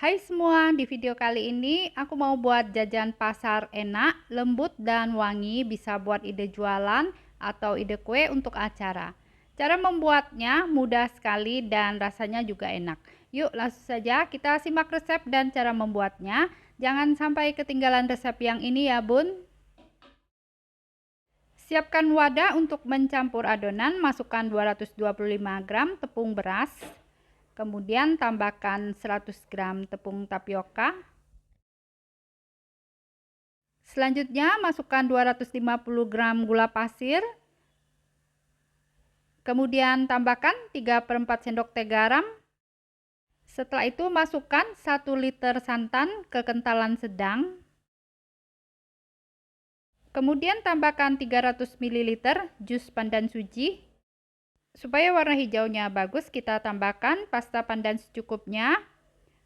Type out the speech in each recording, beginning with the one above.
Hai semua, di video kali ini aku mau buat jajan pasar enak, lembut dan wangi, bisa buat ide jualan atau ide kue untuk acara. Cara membuatnya mudah sekali dan rasanya juga enak. Yuk langsung saja kita simak resep dan cara membuatnya. Jangan sampai ketinggalan resep yang ini ya bun. Siapkan wadah untuk mencampur adonan, masukkan 225 gram tepung beras. Kemudian tambahkan 100 gram tepung tapioka. Selanjutnya masukkan 250 gram gula pasir. Kemudian tambahkan 3/4 sendok teh garam. Setelah itu masukkan 1 liter santan kekentalan sedang. Kemudian tambahkan 300 ml jus pandan suji. Supaya warna hijaunya bagus, kita tambahkan pasta pandan secukupnya.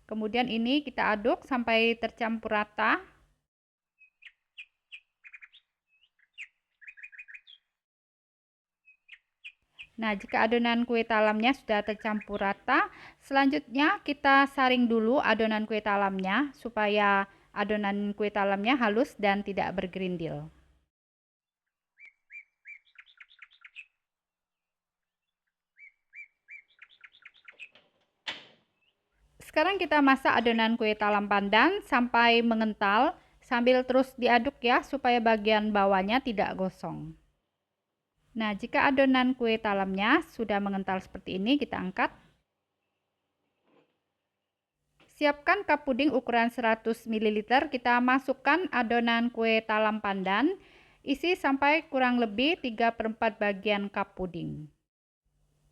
Kemudian ini kita aduk sampai tercampur rata. Nah, jika adonan kue talamnya sudah tercampur rata, selanjutnya kita saring dulu adonan kue talamnya supaya adonan kue talamnya halus dan tidak bergerindil. Sekarang kita masak adonan kue talam pandan sampai mengental sambil terus diaduk ya supaya bagian bawahnya tidak gosong. Nah, jika adonan kue talamnya sudah mengental seperti ini, kita angkat. Siapkan cup puding ukuran 100 ml, kita masukkan adonan kue talam pandan, isi sampai kurang lebih 3/4 bagian cup puding.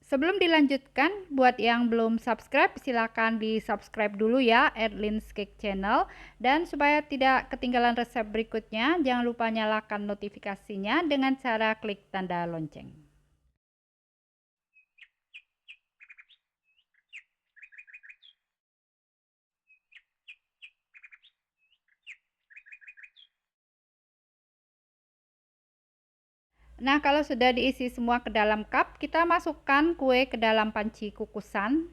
Sebelum dilanjutkan, buat yang belum subscribe, silakan di subscribe dulu ya Erlin's Cake Channel. Dan supaya tidak ketinggalan resep berikutnya, jangan lupa nyalakan notifikasinya dengan cara klik tanda lonceng. Nah, kalau sudah diisi semua ke dalam cup, kita masukkan kue ke dalam panci kukusan.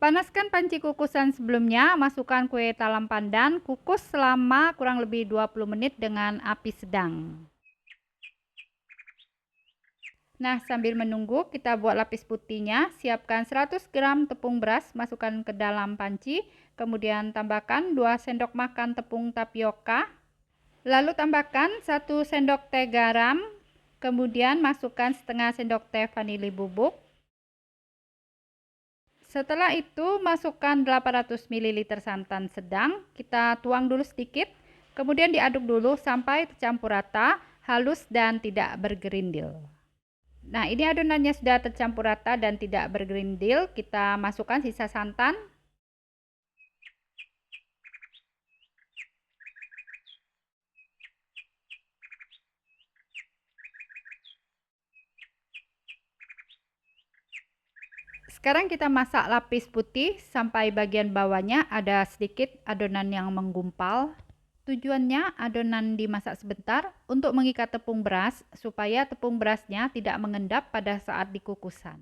Panaskan panci kukusan sebelumnya, masukkan kue talam pandan, kukus selama kurang lebih 20 menit dengan api sedang. Nah, sambil menunggu, kita buat lapis putihnya. Siapkan 100 gram tepung beras, masukkan ke dalam panci. Kemudian tambahkan 2 sendok makan tepung tapioka. Lalu tambahkan 1 sendok teh garam. Kemudian masukkan setengah sendok teh vanili bubuk. Setelah itu masukkan 800 ml santan sedang. Kita tuang dulu sedikit. Kemudian diaduk dulu sampai tercampur rata, halus dan tidak bergerindil. Nah, ini adonannya sudah tercampur rata dan tidak bergerindil. Kita masukkan sisa santan. Sekarang kita masak lapis putih sampai bagian bawahnya ada sedikit adonan yang menggumpal. Tujuannya adonan dimasak sebentar untuk mengikat tepung beras supaya tepung berasnya tidak mengendap pada saat dikukusan.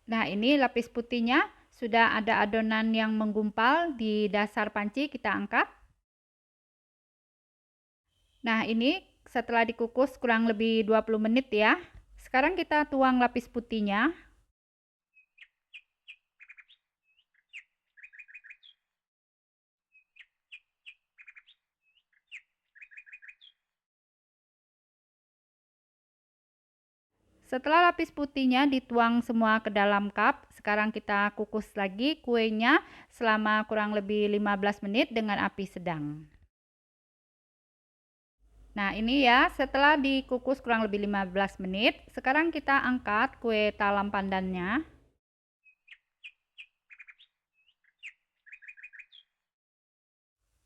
Nah, ini lapis putihnya sudah ada adonan yang menggumpal di dasar panci, kita angkat. Nah, ini setelah dikukus kurang lebih 20 menit ya. Sekarang kita tuang lapis putihnya. Setelah lapis putihnya dituang semua ke dalam cup, sekarang kita kukus lagi kuenya selama kurang lebih 15 menit dengan api sedang. Nah, ini ya, setelah dikukus kurang lebih 15 menit, sekarang kita angkat kue talam pandannya.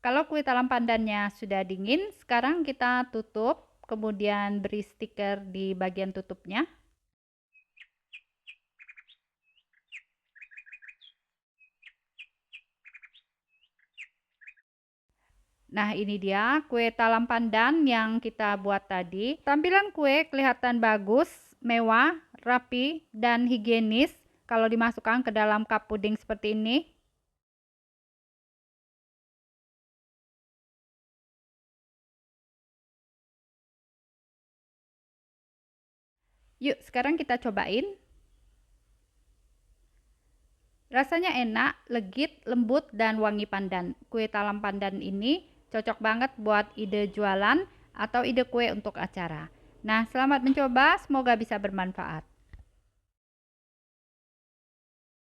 Kalau kue talam pandannya sudah dingin, sekarang kita tutup, kemudian beri stiker di bagian tutupnya. Nah, ini dia kue talam pandan yang kita buat tadi. Tampilan kue kelihatan bagus, mewah, rapi, dan higienis kalau dimasukkan ke dalam cup puding seperti ini. Yuk, sekarang kita cobain. Rasanya enak, legit, lembut, dan wangi pandan. Kue talam pandan ini cocok banget buat ide jualan atau ide kue untuk acara. Nah, selamat mencoba, semoga bisa bermanfaat.